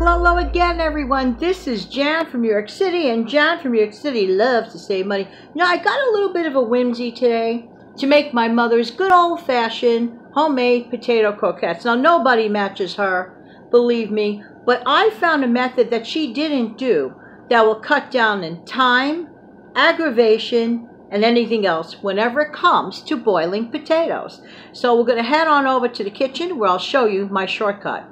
Hello again, everyone. This is Jan from New York City, and Jan from New York City loves to save money. You know, I got a little bit of a whimsy today to make my mother's good old-fashioned homemade potato croquettes. Now, nobody matches her, believe me, but I found a method that she didn't do that will cut down in time, aggravation, and anything else whenever it comes to boiling potatoes. So we're going to head on over to the kitchen where I'll show you my shortcut.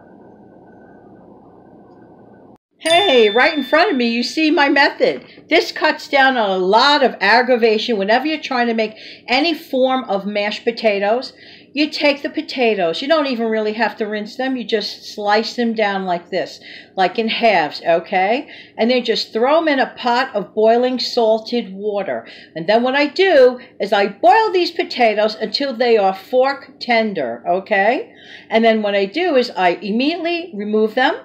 Hey, right in front of me, you see my method. This cuts down on a lot of aggravation whenever you're trying to make any form of mashed potatoes. You take the potatoes. You don't even really have to rinse them. You just slice them down like this, like in halves, okay? And then just throw them in a pot of boiling salted water. And then what I do is I boil these potatoes until they are fork tender, okay? And then what I do is I immediately remove them.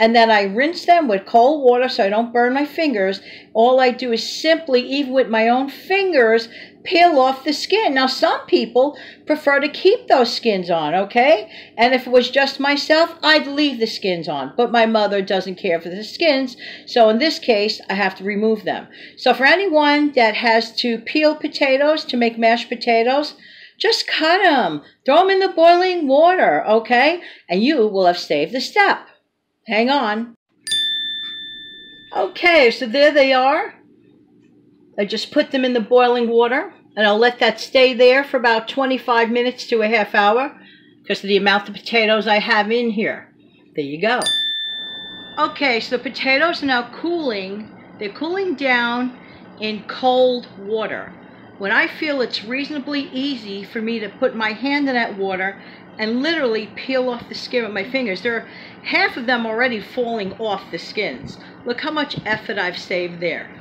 And then I rinse them with cold water so I don't burn my fingers. All I do is simply, even with my own fingers, peel off the skin. Now, some people prefer to keep those skins on, okay? And if it was just myself, I'd leave the skins on. But my mother doesn't care for the skins, so in this case, I have to remove them. So for anyone that has to peel potatoes to make mashed potatoes, just cut them. Throw them in the boiling water, okay? And you will have saved the step. Hang on. Okay, so there they are. I just put them in the boiling water, and I'll let that stay there for about 25 minutes to a half hour because of the amount of potatoes I have in here. There you go. Okay, so the potatoes are now cooling. They're cooling down in cold water. When I feel it's reasonably easy for me to put my hand in that water and literally peel off the skin with my fingers. There are half of them already falling off the skins. Look how much effort I've saved there.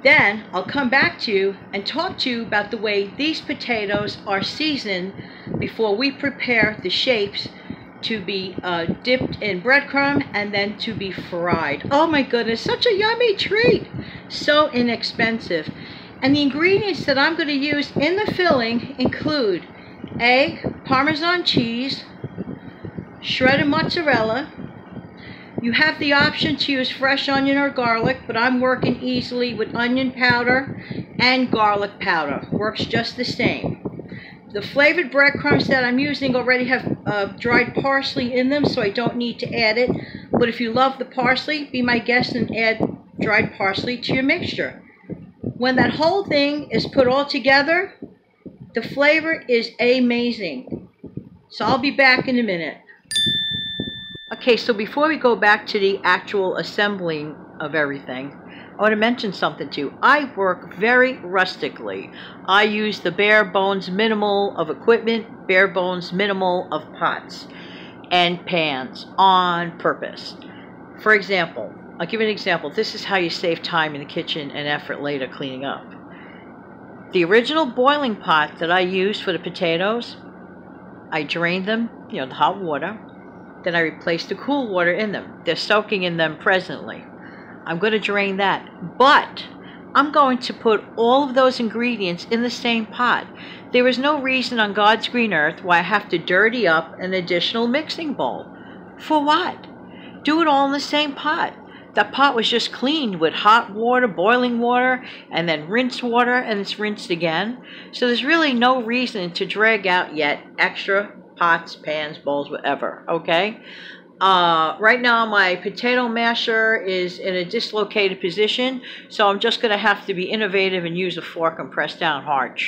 Then I'll come back to you and talk to you about the way these potatoes are seasoned before we prepare the shapes to be dipped in breadcrumb and then to be fried. Oh my goodness, such a yummy treat. So inexpensive. And the ingredients that I'm going to use in the filling include egg, Parmesan cheese, shredded mozzarella. You have the option to use fresh onion or garlic, but I'm working easily with onion powder and garlic powder. Works just the same. The flavored breadcrumbs that I'm using already have dried parsley in them, so I don't need to add it. But if you love the parsley, be my guest and add dried parsley to your mixture. When that whole thing is put all together, the flavor is amazing. So I'll be back in a minute. Okay, so before we go back to the actual assembling of everything, I want to mention something to you. I work very rustically. I use the bare bones minimal of equipment, bare bones minimal of pots and pans on purpose. For example, I'll give you an example. This is how you save time in the kitchen and effort later cleaning up. The original boiling pot that I used for the potatoes, I drained them, the hot water. Then I replaced the cool water in them. They're soaking in them presently. I'm going to drain that. But I'm going to put all of those ingredients in the same pot. There is no reason on God's green earth why I have to dirty up an additional mixing bowl. For what? Do it all in the same pot. That pot was just cleaned with hot water, boiling water, and then rinse water, and it's rinsed again. So there's really no reason to drag out yet extra pots, pans, bowls, whatever, okay? Right now my potato masher is in a dislocated position, so I'm just going to have to be innovative and use a fork and press down hard.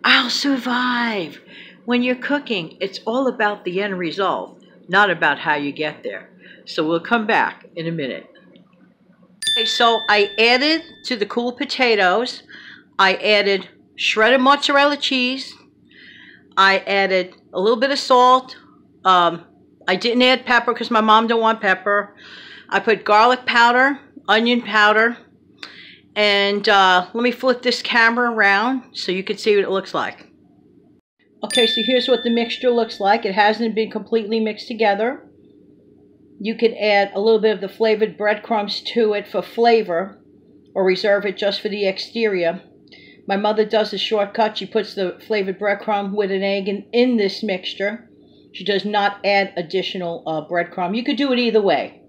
I'll survive. When you're cooking, it's all about the end result, not about how you get there. So we'll come back in a minute. Okay, so I added to the cool potatoes, I added shredded mozzarella cheese, I added a little bit of salt. I didn't add pepper because my mom don't want pepper. I put garlic powder, onion powder, and let me flip this camera around so you can see what it looks like. Okay, so here's what the mixture looks like. It hasn't been completely mixed together. You could add a little bit of the flavored breadcrumbs to it for flavor, or reserve it just for the exterior. My mother does a shortcut. She puts the flavored breadcrumb with an egg in this mixture. She does not add additional breadcrumb. You could do it either way.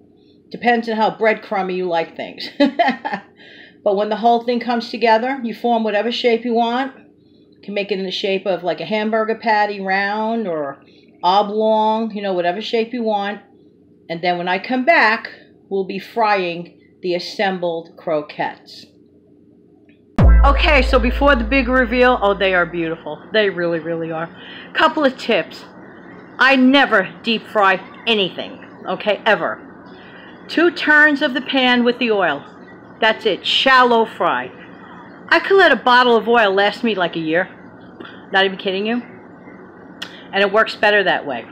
Depends on how breadcrumby you like things. But when the whole thing comes together, you form whatever shape you want. You can make it in the shape of like a hamburger patty, round or oblong, you know, whatever shape you want. And then when I come back, we'll be frying the assembled croquettes. Okay, so before the big reveal, oh, they are beautiful. They really, really are. Couple of tips. I never deep fry anything, okay, ever. 2 turns of the pan with the oil. That's it, shallow fry. I could let a bottle of oil last me like a year. Not even kidding you. And it works better that way.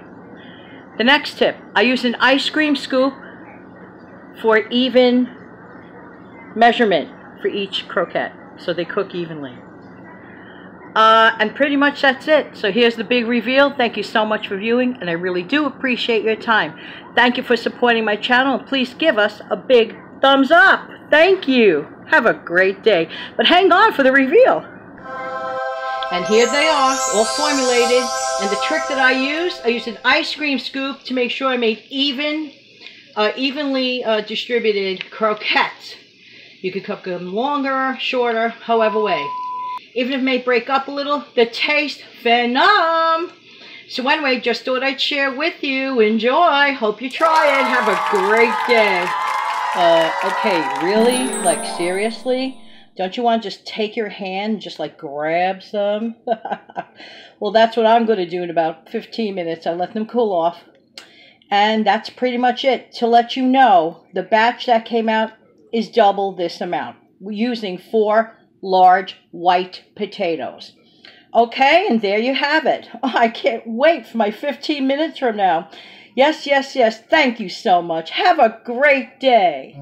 The next tip, I use an ice cream scoop for even measurement for each croquette, so they cook evenly. And pretty much that's it. So here's the big reveal. Thank you so much for viewing, and I really do appreciate your time. Thank you for supporting my channel, and please give us a big thumbs up. Thank you. Have a great day. But hang on for the reveal. And here they are, all formulated. And the trick that I used an ice cream scoop to make sure I made evenly distributed croquettes. You could cook them longer, shorter, however way. Even if it may break up a little, the taste, phenom. So anyway, just thought I'd share with you. Enjoy. Hope you try it. Have a great day. Okay, really? Like, seriously? Don't you want to just take your hand and just, like, grab some? Well, that's what I'm going to do in about 15 minutes. I let them cool off. And that's pretty much it. To let you know, the batch that came out is double this amount. We're using 4 large white potatoes. Okay, and there you have it. Oh, I can't wait for my 15 minutes from now. Yes, yes, yes. Thank you so much. Have a great day.